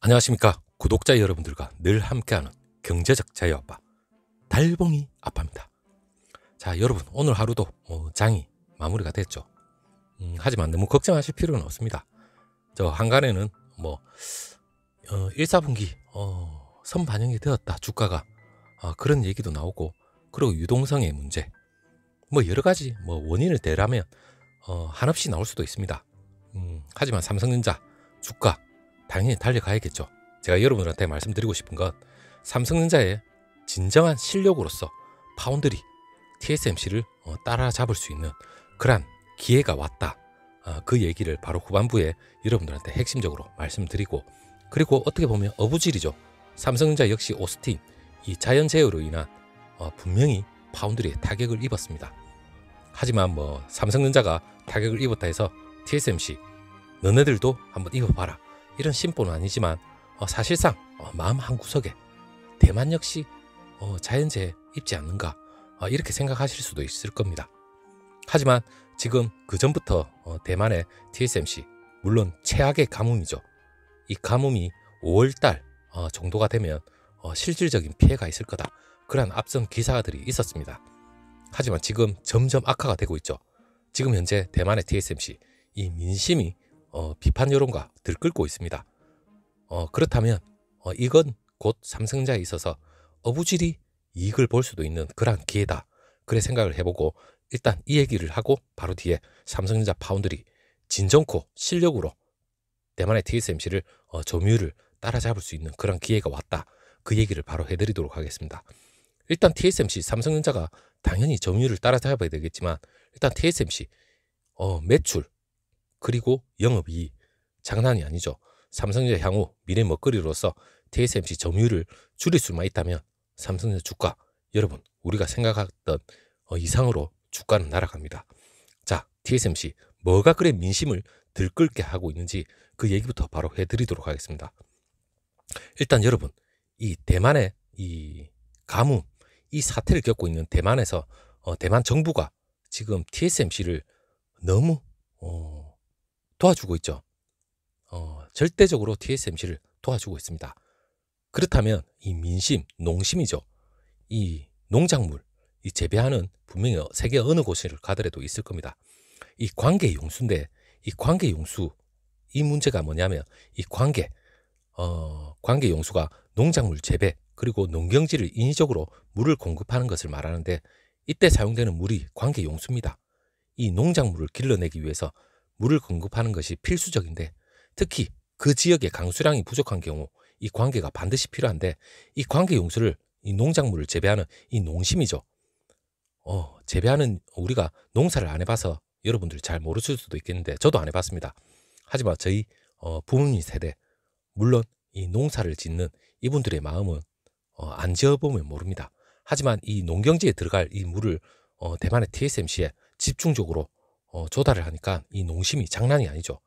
안녕하십니까. 구독자 여러분들과 늘 함께하는 경제적 자유아빠 달봉이 아빠입니다. 자, 여러분, 오늘 하루도 장이 마무리가 됐죠. 하지만 너무 걱정하실 필요는 없습니다. 저 한간에는 1사분기 선반영이 되었다 주가가, 그런 얘기도 나오고, 그리고 유동성의 문제, 여러 가지 원인을 대라면 한없이 나올 수도 있습니다. 하지만 삼성전자 주가 당연히 달려가야겠죠. 제가 여러분들한테 말씀드리고 싶은 건, 삼성전자의 진정한 실력으로서 파운드리 TSMC를 따라잡을 수 있는 그러한 기회가 왔다. 그 얘기를 바로 후반부에 여러분들한테 핵심적으로 말씀드리고, 그리고 어떻게 보면 어부질이죠. 삼성전자 역시 오스틴 이 자연 재해로 인한 분명히 파운드리에 타격을 입었습니다. 하지만 삼성전자가 타격을 입었다 해서 TSMC 너네들도 한번 입어봐라, 이런 심보는 아니지만, 사실상 마음 한구석에 대만 역시 자연재해 입지 않는가, 이렇게 생각하실 수도 있을 겁니다. 하지만 지금 그 전부터 대만의 TSMC, 물론 최악의 가뭄이죠. 이 가뭄이 5월달 정도가 되면 실질적인 피해가 있을 거다, 그러한 앞선 기사들이 있었습니다. 하지만 지금 점점 악화가 되고 있죠. 지금 현재 대만의 TSMC 이 민심이 비판 여론과 들끓고 있습니다. 그렇다면 이건 곧 삼성전자에 있어서 어부질이 이익을 볼 수도 있는 그러한 기회다, 그래 생각을 해보고, 일단 이 얘기를 하고 바로 뒤에 삼성전자 파운드리 진정코 실력으로 대만의 TSMC를 점유율을 따라잡을 수 있는 그런 기회가 왔다, 그 얘기를 바로 해드리도록 하겠습니다. 일단 TSMC, 삼성전자가 당연히 점유율을 따라잡아야 되겠지만, 일단 TSMC 매출 그리고 영업이익 장난이 아니죠. 삼성전자 향후 미래 먹거리로서 TSMC 점유율을 줄일 수만 있다면 삼성전자 주가, 여러분, 우리가 생각했던 이상으로 주가는 날아갑니다. 자, TSMC 뭐가 그래 민심을 들끓게 하고 있는지 그 얘기부터 바로 해드리도록 하겠습니다. 일단 여러분, 이 대만의 이 가뭄, 이 사태를 겪고 있는 대만에서 대만 정부가 지금 TSMC를 너무 도와주고 있죠. 절대적으로 TSMC를 도와주고 있습니다. 그렇다면 이 민심, 농심이죠. 이 농작물, 이 재배하는 분명히 세계 어느 곳을 가더라도 있을 겁니다. 이 관계 용수인데, 이 관계 용수, 이 문제가 뭐냐면, 이 관계 용수가 농작물 재배 그리고 농경지를 인위적으로 물을 공급하는 것을 말하는데, 이때 사용되는 물이 관계 용수입니다. 이 농작물을 길러내기 위해서 물을 공급하는 것이 필수적인데, 특히 그 지역의 강수량이 부족한 경우 이 관계가 반드시 필요한데, 이 관계 용수를 이 농작물을 재배하는 이 농심이죠. 재배하는, 우리가 농사를 안 해봐서 여러분들이 잘 모르실 수도 있겠는데, 저도 안 해봤습니다. 하지만 저희 부모님 세대, 물론 이 농사를 짓는 이분들의 마음은 안 지어보면 모릅니다. 하지만 이 농경지에 들어갈 이 물을 대만의 TSMC에 집중적으로 조달을 하니까 이 농심이 장난이 아니죠.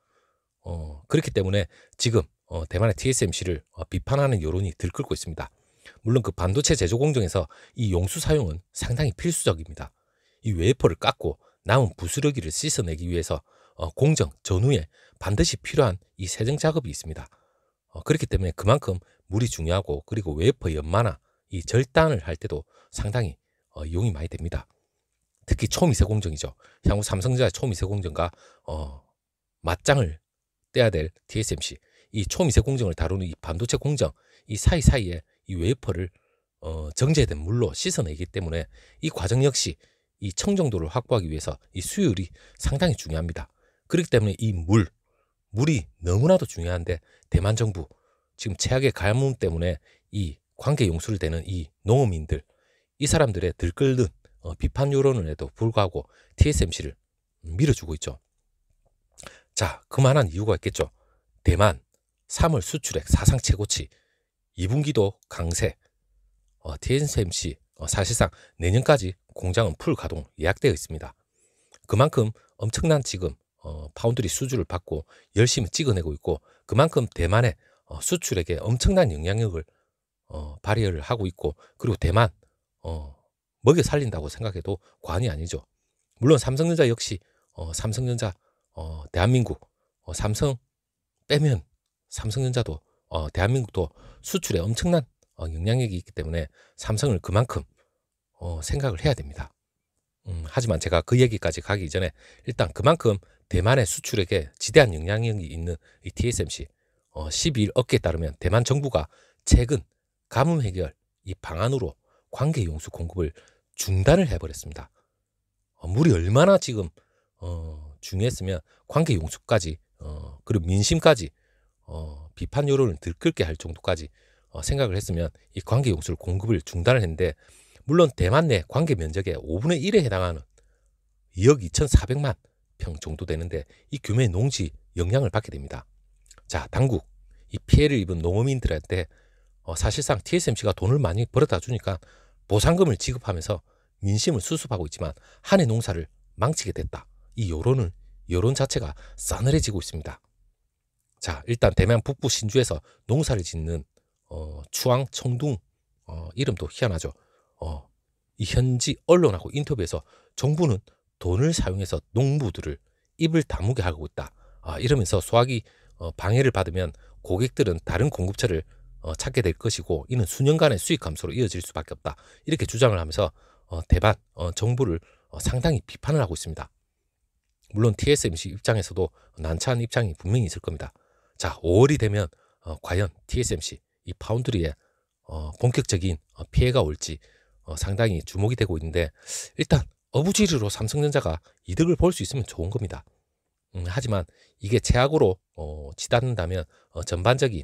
그렇기 때문에 지금 대만의 TSMC를 비판하는 여론이 들끓고 있습니다. 물론 그 반도체 제조 공정에서 이 용수 사용은 상당히 필수적입니다. 이 웨이퍼를 깎고 남은 부스러기를 씻어내기 위해서 공정 전후에 반드시 필요한 이 세정 작업이 있습니다. 그렇기 때문에 그만큼 물이 중요하고, 그리고 웨이퍼 연마나 이 절단을 할 때도 상당히 이용이 많이 됩니다. 특히 초미세 공정이죠. 향후 삼성전자의 초미세 공정과 맞짱을 떼야 될 TSMC, 이 초미세 공정을 다루는 이 반도체 공정, 이 사이사이에 이 웨이퍼를 정제된 물로 씻어내기 때문에 이 과정 역시 이 청정도를 확보하기 위해서 이 수율이 상당히 중요합니다. 그렇기 때문에 이 물이 너무나도 중요한데, 대만 정부 지금 최악의 가뭄 때문에 이 관계 용수를 대는 이 농어민들, 이 사람들의 들끓는 비판 여론에도 불구하고 TSMC를 밀어주고 있죠. 자, 그만한 이유가 있겠죠. 대만 3월 수출액 사상 최고치, 2분기도 강세, TSMC 사실상 내년까지 공장은 풀 가동 예약되어 있습니다. 그만큼 엄청난 지금 파운드리 수주를 받고 열심히 찍어내고 있고, 그만큼 대만의 수출액에 엄청난 영향력을 발휘를 하고 있고, 그리고 대만 먹여 살린다고 생각해도 과언이 아니죠. 물론 삼성전자 역시 삼성전자 대한민국 삼성 빼면 삼성전자도 대한민국도 수출에 엄청난 영향력이 있기 때문에 삼성을 그만큼 생각을 해야 됩니다. 하지만 제가 그 얘기까지 가기 전에 일단 그만큼 대만의 수출액에 지대한 영향력이 있는 이 TSMC 12일 업계에 따르면 대만 정부가 최근 가뭄 해결 이 방안으로 관계 용수 공급을 중단을 해버렸습니다. 물이 얼마나 지금 중요했으면 관계 용수까지 그리고 민심까지 비판 여론을 들끓게 할 정도까지 생각을 했으면 이 관계 용수를 공급을 중단을 했는데, 물론 대만 내 관계 면적의 5분의 1에 해당하는 2억 2,400만 평 정도 되는데 이 규모의 농지 영향을 받게 됩니다. 자, 당국 이 피해를 입은 농어민들한테 사실상 TSMC가 돈을 많이 벌어다 주니까 보상금을 지급하면서 민심을 수습하고 있지만 한해 농사를 망치게 됐다. 이 여론 자체가 싸늘해지고 있습니다. 자, 일단 대만 북부 신주에서 농사를 짓는 추앙 청둥 이름도 희한하죠. 이 현지 언론하고 인터뷰에서 정부는 돈을 사용해서 농부들을 입을 다무게 하고 있다. 이러면서 수확이 방해를 받으면 고객들은 다른 공급처를 찾게 될 것이고 이는 수년간의 수익 감소로 이어질 수밖에 없다. 이렇게 주장을 하면서 대만 정부를 상당히 비판을 하고 있습니다. 물론 TSMC 입장에서도 난처한 입장이 분명히 있을 겁니다. 자, 5월이 되면 과연 TSMC 이 파운드리에 본격적인 피해가 올지 상당히 주목이 되고 있는데, 일단 어부지리로 삼성전자가 이득을 볼 수 있으면 좋은 겁니다. 하지만 이게 최악으로 치닫는다면 전반적인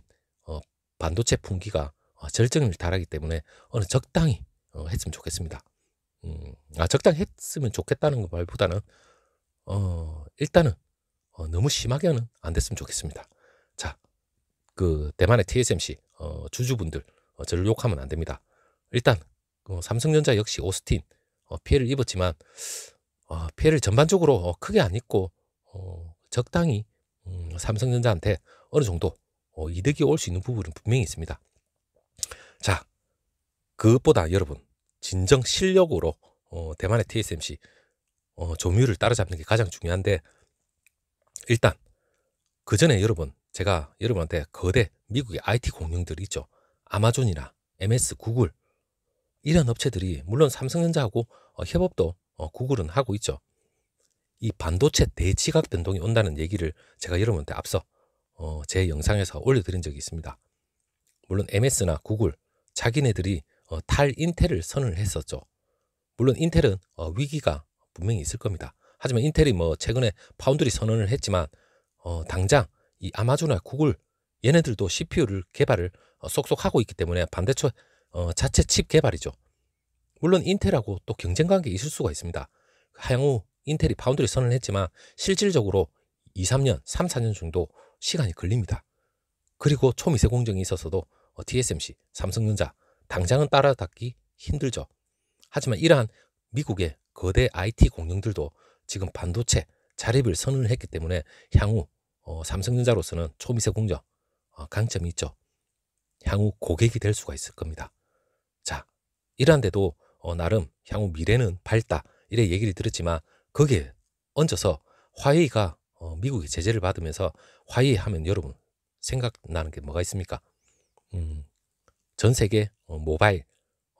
반도체 풍기가 절정을 달하기 때문에 어느 적당히 했으면 좋겠습니다. 적당히 했으면 좋겠다는 말보다는 일단은 너무 심하게는 안 됐으면 좋겠습니다. 자, 그 대만의 TSMC 주주분들 저를 욕하면 안 됩니다. 일단 삼성전자 역시 오스틴 피해를 입었지만 피해를 전반적으로 크게 안 입고 적당히 삼성전자한테 어느 정도 이득이 올 수 있는 부분은 분명히 있습니다. 자, 그것보다 여러분 진정 실력으로 대만의 TSMC 조뮤를 따라잡는 게 가장 중요한데, 일단 그 전에 여러분 제가 여러분한테 거대 미국의 IT 공룡들 있죠. 아마존이나 MS, 구글 이런 업체들이 물론 삼성전자하고 협업도 구글은 하고 있죠. 이 반도체 대지각 변동이 온다는 얘기를 제가 여러분한테 앞서 제 영상에서 올려드린 적이 있습니다. 물론 MS나 구글 자기네들이 탈인텔을 선언을 했었죠. 물론 인텔은 위기가 분명히 있을 겁니다. 하지만 인텔이 최근에 파운드리 선언을 했지만 당장 이 아마존과 구글 얘네들도 CPU를 개발을 쏙쏙 하고 있기 때문에 반도체 자체 칩 개발이죠. 물론 인텔하고 또 경쟁 관계 있을 수가 있습니다. 향후 인텔이 파운드리 선언을 했지만 실질적으로 2, 3년, 3, 4년 정도 시간이 걸립니다. 그리고 초미세 공정이 있어서도 TSMC, 삼성전자 당장은 따라잡기 힘들죠. 하지만 이러한 미국의 거대 IT 공룡들도 지금 반도체 자립을 선언을 했기 때문에 향후 삼성전자로서는 초미세 공정 강점이 있죠. 향후 고객이 될 수가 있을 겁니다. 자, 이러한데도 나름 향후 미래는 밝다 이래 얘기를 들었지만 거기에 얹어서 화웨이가 미국의 제재를 받으면서 화웨이 하면 여러분 생각나는 게 뭐가 있습니까? 전 세계 모바일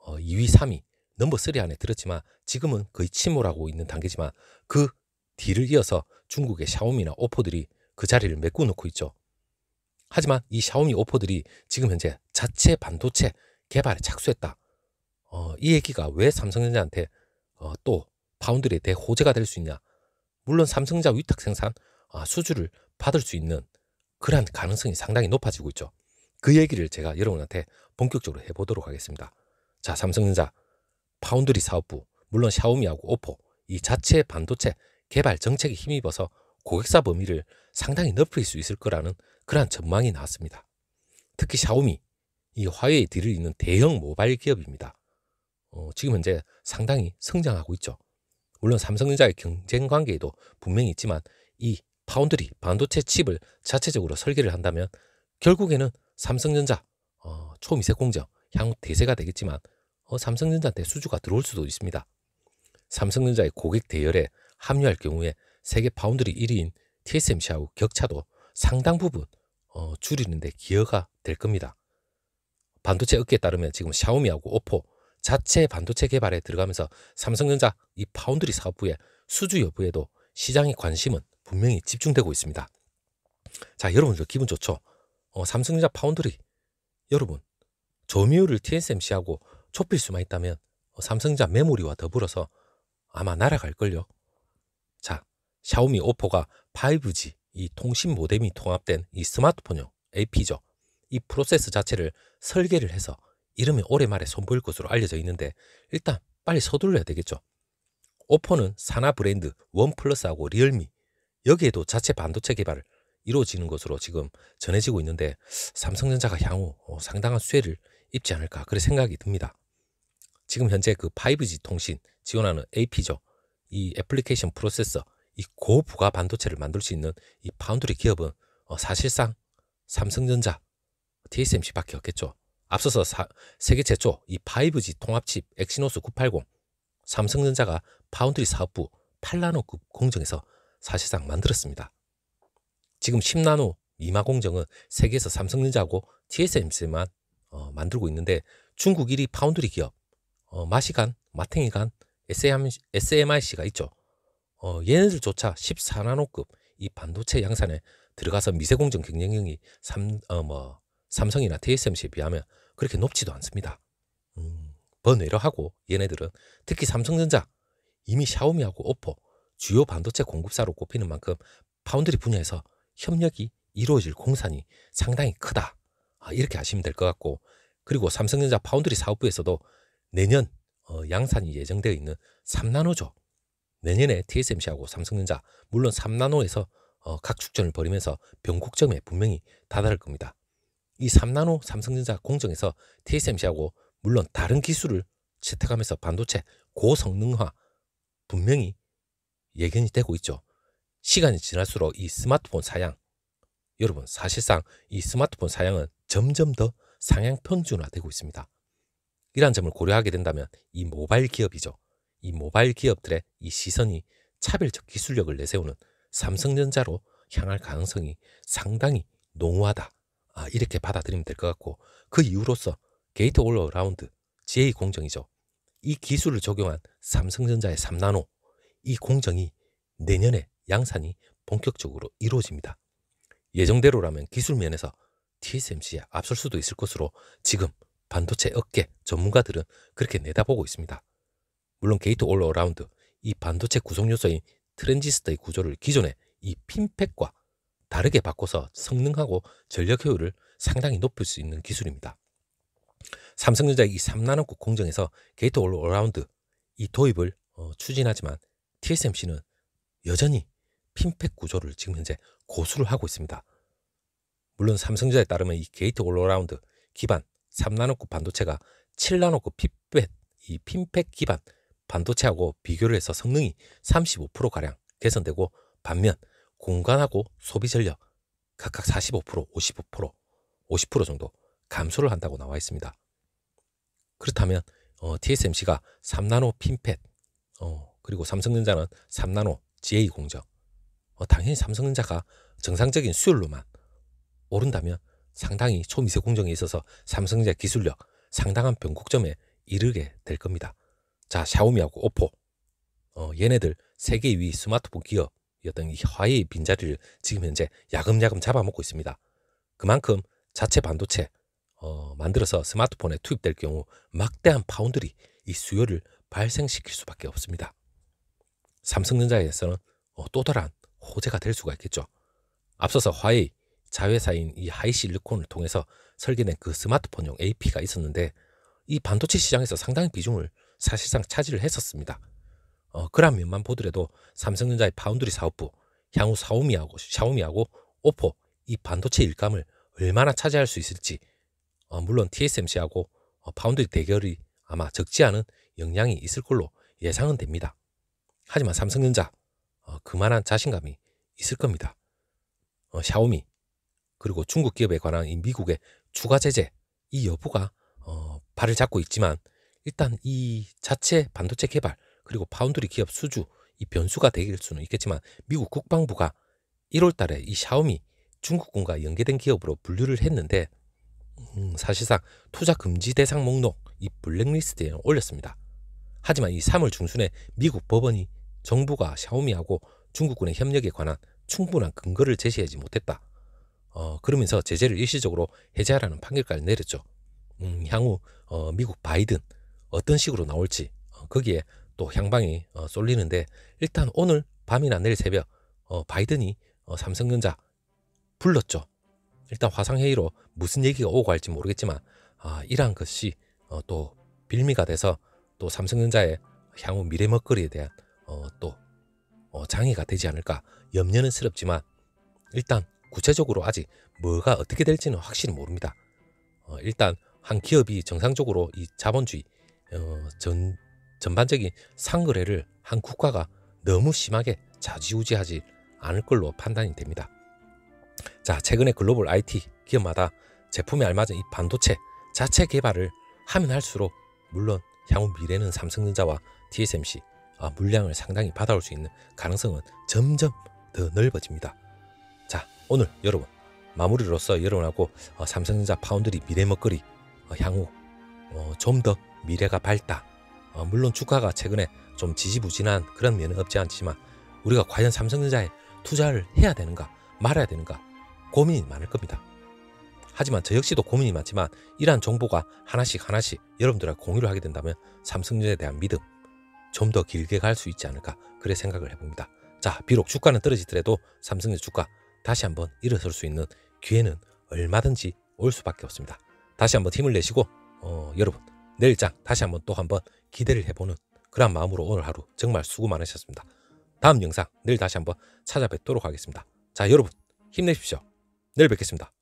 2위, 3위 넘버 3 안에 들었지만 지금은 거의 침몰하고 있는 단계지만 그 뒤를 이어서 중국의 샤오미나 오포들이 그 자리를 메꾸놓고 있죠. 하지만 이 샤오미 오포들이 지금 현재 자체 반도체 개발에 착수했다. 이 얘기가 왜 삼성전자한테 또 파운드리의 대호재가 될 수 있냐. 물론 삼성전자 위탁 생산 수주를 받을 수 있는 그러한 가능성이 상당히 높아지고 있죠. 그 얘기를 제가 여러분한테 본격적으로 해보도록 하겠습니다. 자, 삼성전자 파운드리 사업부, 물론 샤오미하고 오포 이 자체 반도체 개발 정책에 힘입어서 고객사 범위를 상당히 넓힐 수 있을 거라는 그러한 전망이 나왔습니다. 특히 샤오미, 이 화웨이 뒤를 잇는 대형 모바일 기업입니다. 지금 현재 상당히 성장하고 있죠. 물론 삼성전자의 경쟁 관계에도 분명히 있지만 이 파운드리, 반도체 칩을 자체적으로 설계를 한다면 결국에는 삼성전자 초미세 공정, 향후 대세가 되겠지만 삼성전자한테 수주가 들어올 수도 있습니다. 삼성전자의 고객 대열에 합류할 경우에 세계 파운드리 1위인 TSMC하고 격차도 상당 부분 줄이는 데 기여가 될 겁니다. 반도체 업계에 따르면 지금 샤오미하고 오포 자체 반도체 개발에 들어가면서 삼성전자 이 파운드리 사업부의 수주 여부에도 시장의 관심은 분명히 집중되고 있습니다. 자, 여러분들 기분 좋죠? 삼성전자 파운드리, 여러분 점유율을 TSMC하고 좁힐 수만 있다면 삼성전자 메모리와 더불어서 아마 날아갈걸요. 자, 샤오미 오포가 5G 이 통신 모뎀이 통합된 이 스마트폰용 AP죠. 이 프로세스 자체를 설계를 해서 이러면 올해 말에 선보일 것으로 알려져 있는데 일단 빨리 서둘러야 되겠죠. 오포는 산하 브랜드 원플러스하고 리얼미 여기에도 자체 반도체 개발을 이루어지는 것으로 지금 전해지고 있는데 삼성전자가 향후 상당한 수혜를 입지 않을까 그런 생각이 듭니다. 지금 현재 그 5G 통신 지원하는 AP죠. 이 애플리케이션 프로세서 이 고부가 반도체를 만들 수 있는 이 파운드리 기업은 사실상 삼성전자, TSMC밖에 없겠죠. 앞서서 세계 최초 이 5G 통합칩 엑시노스 980 삼성전자가 파운드리 사업부 8나노급 공정에서 사실상 만들었습니다. 지금 10나노 미마 공정은 세계에서 삼성전자하고 TSMC만 만들고 있는데 중국 1위 파운드리 기업 마시간, 마탱이간, SMIC가 있죠. 얘네들조차 14나노급 이 반도체 양산에 들어가서 미세공정 경쟁력이 삼성이나 TSMC에 비하면 그렇게 높지도 않습니다. 번외로하고 얘네들은 특히 삼성전자 이미 샤오미하고 오포 주요 반도체 공급사로 꼽히는 만큼 파운드리 분야에서 협력이 이루어질 공산이 상당히 크다. 이렇게 아시면 될 것 같고 그리고 삼성전자 파운드리 사업부에서도 내년 양산이 예정되어 있는 3나노죠. 내년에 TSMC하고 삼성전자 물론 3나노에서 각 축전을 벌이면서 변곡점에 분명히 다다를 겁니다. 이 3나노 삼성전자 공정에서 TSMC하고 물론 다른 기술을 채택하면서 반도체 고성능화 분명히 예견이 되고 있죠. 시간이 지날수록 이 스마트폰 사양 여러분 사실상 이 스마트폰 사양은 점점 더 상향 평준화되고 있습니다. 이러한 점을 고려하게 된다면 이 모바일 기업이죠. 이 모바일 기업들의 이 시선이 차별적 기술력을 내세우는 삼성전자로 향할 가능성이 상당히 농후하다. 이렇게 받아들이면 될 것 같고 그 이유로서 게이트 올 어라운드 GA 공정이죠. 이 기술을 적용한 삼성전자의 3나노 이 공정이 내년에 양산이 본격적으로 이루어집니다. 예정대로라면 기술 면에서 TSMC에 앞설 수도 있을 것으로 지금 반도체 업계 전문가들은 그렇게 내다보고 있습니다. 물론 게이트 올 어라운드 이 반도체 구성 요소인 트랜지스터의 구조를 기존의 이 핀팩과 다르게 바꿔서 성능하고 전력 효율을 상당히 높일 수 있는 기술입니다. 삼성전자의 이 3나노급 공정에서 게이트 올 어라운드 이 도입을 추진하지만 TSMC는 여전히 핀팩 구조를 지금 현재 고수를 하고 있습니다. 물론 삼성전자에 따르면 이 게이트 올 어라운드 기반 3나노급 반도체가 7나노급 이 핀팩 기반 반도체하고 비교를 해서 성능이 35%가량 개선되고 반면 공간하고 소비 전력 각각 45%, 55%, 50% 정도 감소를 한다고 나와 있습니다. 그렇다면 TSMC가 3나노 핀팻 그리고 삼성전자는 3나노 GA 공정 당연히 삼성전자가 정상적인 수율로만 오른다면 상당히 초미세 공정에 있어서 삼성전자 기술력 상당한 변곡점에 이르게 될 겁니다. 자, 샤오미하고 오포 얘네들 세계 2위 스마트폰 기업이었던 이 화웨이 빈자리를 지금 현재 야금야금 잡아먹고 있습니다. 그만큼 자체 반도체 만들어서 스마트폰에 투입될 경우 막대한 파운드리 이 수요를 발생시킬 수밖에 없습니다. 삼성전자에서는 또 다른 호재가 될 수가 있겠죠. 앞서서 화웨이 자회사인 이 하이실리콘을 통해서 설계된 그 스마트폰용 AP가 있었는데 이 반도체 시장에서 상당히 비중을 사실상 차지를 했었습니다. 그런 면만 보더라도 삼성전자의 파운드리 사업부 향후 샤오미하고 오포 이 반도체 일감을 얼마나 차지할 수 있을지 물론 TSMC하고 파운드리 대결이 아마 적지 않은 영향이 있을 걸로 예상은 됩니다. 하지만 삼성전자 그만한 자신감이 있을 겁니다. 샤오미 그리고 중국 기업에 관한 이 미국의 추가 제재 이 여부가 발을 잡고 있지만 일단 이 자체 반도체 개발 그리고 파운드리 기업 수주 이 변수가 되길 수는 있겠지만 미국 국방부가 1월 달에 이 샤오미 중국군과 연계된 기업으로 분류를 했는데 사실상 투자 금지 대상 목록 이 블랙리스트에 올렸습니다. 하지만 이 3월 중순에 미국 법원이 정부가 샤오미하고 중국군의 협력에 관한 충분한 근거를 제시하지 못했다. 그러면서 제재를 일시적으로 해제하라는 판결까지 내렸죠. 향후 미국 바이든 어떤 식으로 나올지 거기에 또 향방이 쏠리는데, 일단 오늘 밤이나 내일 새벽 바이든이 삼성전자 불렀죠. 일단 화상회의로 무슨 얘기가 오고 할지 모르겠지만 이러한 것이 또 빌미가 돼서 또 삼성전자의 향후 미래 먹거리에 대한 또 장애가 되지 않을까 염려는 스럽지만, 일단 구체적으로 아직 뭐가 어떻게 될지는 확실히 모릅니다. 일단 한 기업이 정상적으로 이 자본주의 전반적인 상거래를 한 국가가 너무 심하게 좌지우지하지 않을 걸로 판단이 됩니다. 자, 최근에 글로벌 IT 기업마다 제품에 알맞은 이 반도체 자체 개발을 하면 할수록 물론 향후 미래는 삼성전자와 TSMC 물량을 상당히 받아올 수 있는 가능성은 점점 더 넓어집니다. 자, 오늘 여러분 마무리로서 여러분하고 삼성전자 파운드리 미래 먹거리 향후 좀 더 미래가 밝다. 물론 주가가 최근에 좀 지지부진한 그런 면은 없지 않지만 우리가 과연 삼성전자에 투자를 해야 되는가 말아야 되는가 고민이 많을 겁니다. 하지만 저 역시도 고민이 많지만 이러한 정보가 하나씩 여러분들과 공유를 하게 된다면 삼성전자에 대한 믿음 좀 더 길게 갈 수 있지 않을까 그래 생각을 해봅니다. 자, 비록 주가는 떨어지더라도 삼성전자 주가 다시 한번 일어설 수 있는 기회는 얼마든지 올 수밖에 없습니다. 다시 한번 힘을 내시고 여러분 내일장 다시 한번 또 한번 기대를 해보는 그런 마음으로 오늘 하루 정말 수고 많으셨습니다. 다음 영상 내일 다시 한번 찾아뵙도록 하겠습니다. 자, 여러분 힘내십시오. 내일 뵙겠습니다.